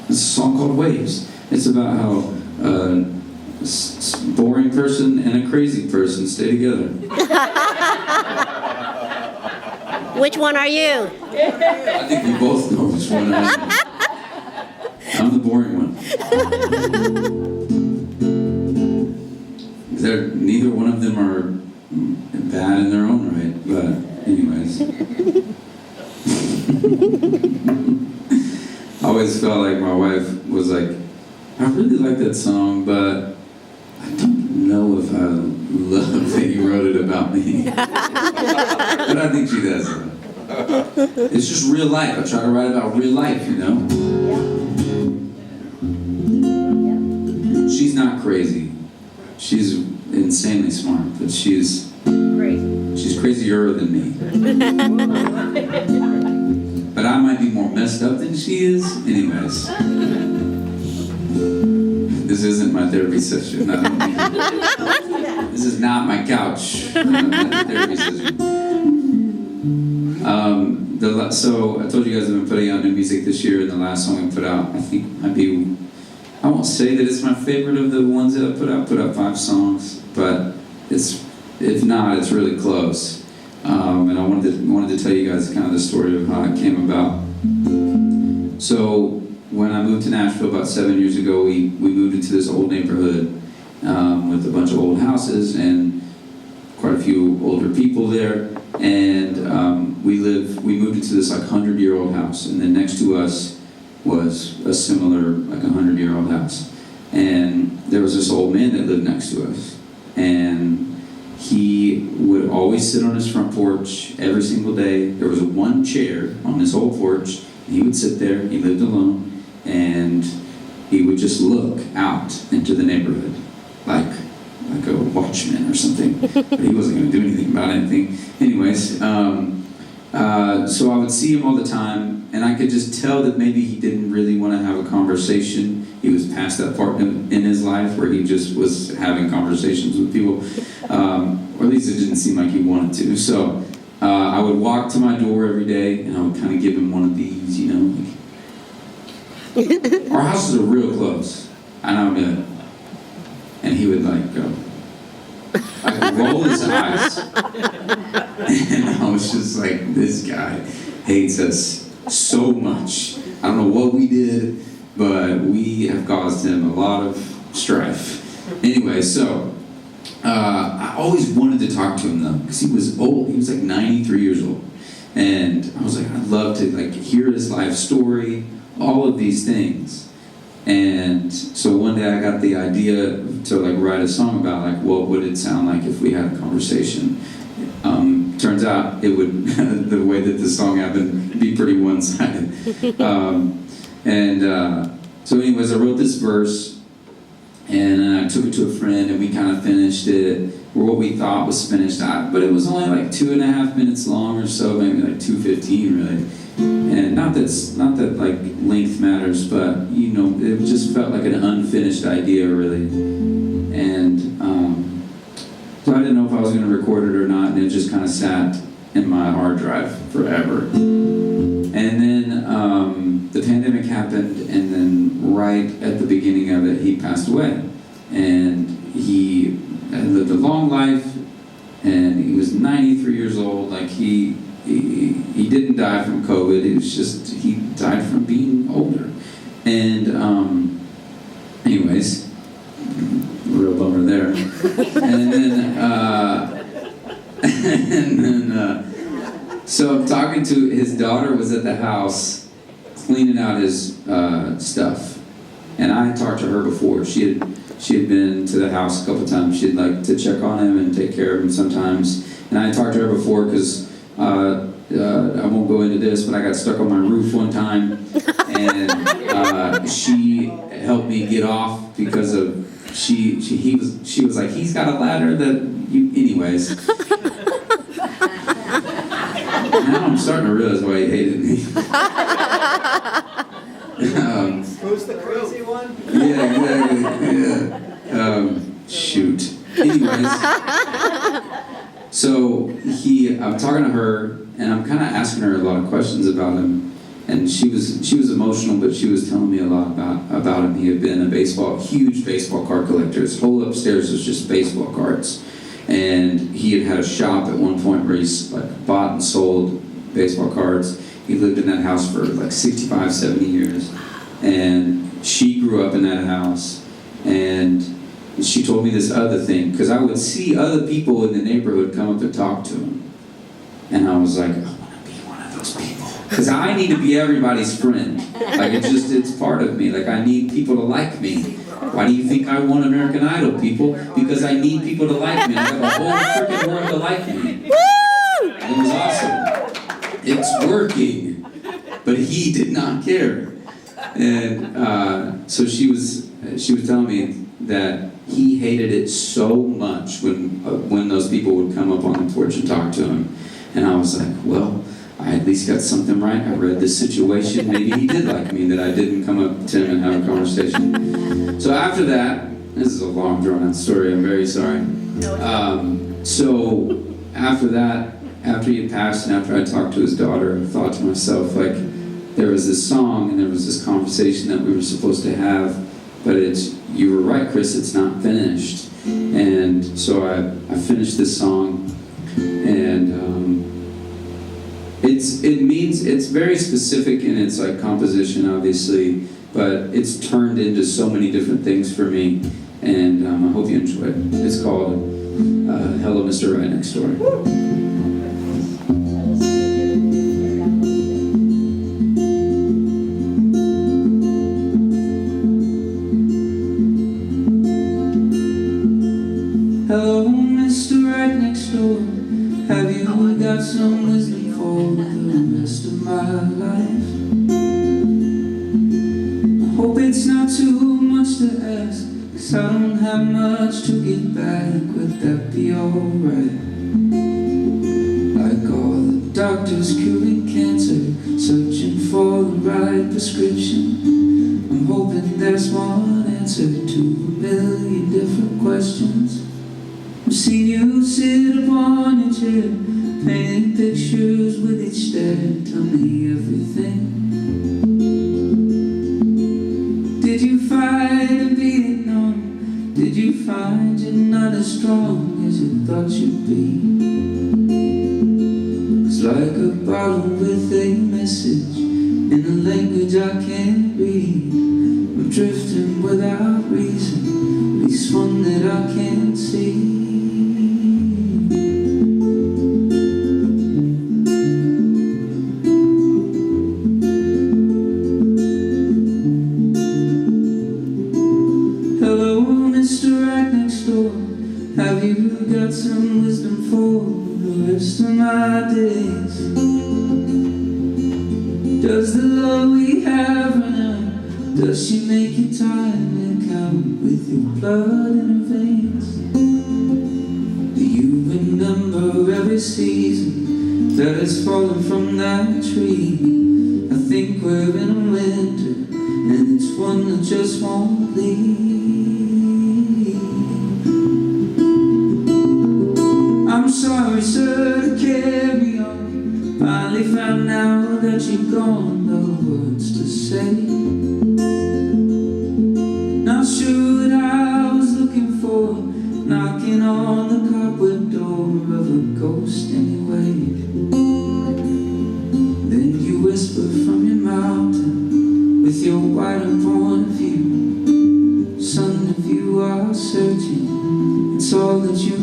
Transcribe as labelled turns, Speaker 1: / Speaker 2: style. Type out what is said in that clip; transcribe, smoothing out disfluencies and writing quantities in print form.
Speaker 1: It's a song called Waves. It's about how a boring person and a crazy person stay together.
Speaker 2: Which one are you?
Speaker 1: I think we both know which one I am. I'm the boring one. Neither one of them are bad in their own right, but anyways. I always felt like my wife was like, I really like that song, but I don't know if I love that you wrote it about me. But I think she does. It's just real life. I try to write about real life, you know? She's not crazy. She's insanely smart, but she's crazier than me. But I might be more messed up than she is. Anyways. This isn't my therapy session. This is not my couch. Therapy session. So I told you guys I've been putting out new music this year, and the last song I put out, I think might be, I won't say that it's my favorite of the ones that I put out 5 songs, but if not, it's really close. And I wanted to tell you guys kind of the story of how it came about. So when I moved to Nashville about 7 years ago, we moved into this old neighborhood with a bunch of old houses and quite a few older people there. And we moved into this like 100-year-old house, and then next to us was a similar like 100-year-old house. And there was this old man that lived next to us, and he would always sit on his front porch every single day. There was one chair on this whole porch. He would sit there. He lived alone, and he would just look out into the neighborhood like a watchman or something. But he wasn't going to do anything about anything. Anyways, so I would see him all the time, and I could just tell that maybe he didn't really want to have a conversation. He was past that part in his life where he just was having conversations with people, or at least it didn't seem like he wanted to. So I would walk to my door every day, and I would kind of give him one of these, you know. Our houses are real close, and I would be like, and he would like go, like roll his eyes, and I was just like, this guy hates us so much. I don't know what we did, but we have caused him a lot of strife. Anyway, so I always wanted to talk to him though, because he was old. He was like 93 years old, and I was like, I'd love to like hear his life story, all of these things. And so one day I got the idea to like write a song about like what would it sound like if we had a conversation. Turns out it would the way that the song happened be pretty one-sided. So anyways, I wrote this verse, and I took it to a friend, and we kind of finished it, or what we thought was finished, but it was only like 2.5 minutes long or so, maybe like 2:15 really. And not that like length matters, but you know, it just felt like an unfinished idea really. And so I didn't know if I was going to record it or not, and it just kind of sat in my hard drive forever. And then the pandemic happened, and then right at the beginning of it, he passed away. And he had lived a long life, and he was 93 years old. Like he didn't die from COVID. It was just he died from being older. And anyways, real bummer there. So I'm talking to his daughter was at the house cleaning out his stuff, and I had talked to her before. She had been to the house a couple of times. She'd like to check on him and take care of him sometimes. And I had talked to her before because I won't go into this, but I got stuck on my roof one time, and she helped me get off because of she was like, he's got a ladder that you anyways. Now I'm starting to realize why he hated me.
Speaker 3: Who's the crazy one?
Speaker 1: Yeah, exactly. Yeah. Shoot. Anyways, so I'm talking to her, and I'm kind of asking her a lot of questions about him, And she was emotional, but she was telling me a lot about him. He had been a huge baseball card collector. His whole upstairs was just baseball cards. And he had a shop at one point where he's like bought and sold baseball cards. He lived in that house for like 65, 70 years. And she grew up in that house. And she told me this other thing, because I would see other people in the neighborhood come up and talk to him. And I was like, I want to be one of those people. Because I need to be everybody's friend. Like, it's part of me. Like, I need people to like me. Why do you think I won American Idol, people? Because I need people to like me. I have a whole freaking world to like me. And it was awesome. It's working. But he did not care. And so she was telling me that he hated it so much when those people would come up on the porch and talk to him. And I was like, well, I at least got something right. I read this situation. Maybe he did like me, that I didn't come up to him and have a conversation. So after that, this is a long drawn out story, I'm very sorry. So after that, after he had passed and after I talked to his daughter, I thought to myself, like, there was this song and there was this conversation that we were supposed to have, but you were right, Kris, it's not finished. And so I finished this song, and it's very specific in its like composition, obviously, but it's turned into so many different things for me, and I hope you enjoy it. It's called Hello, Mr. Right Next Door. Hello, Mr. Right Next Door. Have you got some wisdom for the rest of my life? I hope it's not too much to ask, 'cause I don't have much to get back. Would that be alright? Like all the doctors curing cancer, searching for the right prescription, I'm hoping there's one answer to a million different questions. I've seen you sit upon your chair, painting pictures with each stare. Tell me everything. Did you fight in Vietnam? Did you find you're not as strong as you thought you'd be? It's like a bottle with a message in a language I can't read. I'm drifting without reason, at least one that I can't see. Hello, Mr. Right Next Door. Have you got some wisdom for the rest of my days? Does the love we have run out? Does she make your time count with your blood in her veins? Do you remember every season that has fallen from that tree? I think we're in a winter, and it's one that just won't leave. I'm sorry, sir, to carry on. Finally found out that you're gone, no words to say. Not sure what I was looking for, knocking on the cobweb door of a ghost anyway. Then you whisper from your mountain with your wider point of view. Son, if you are searching, it's all that you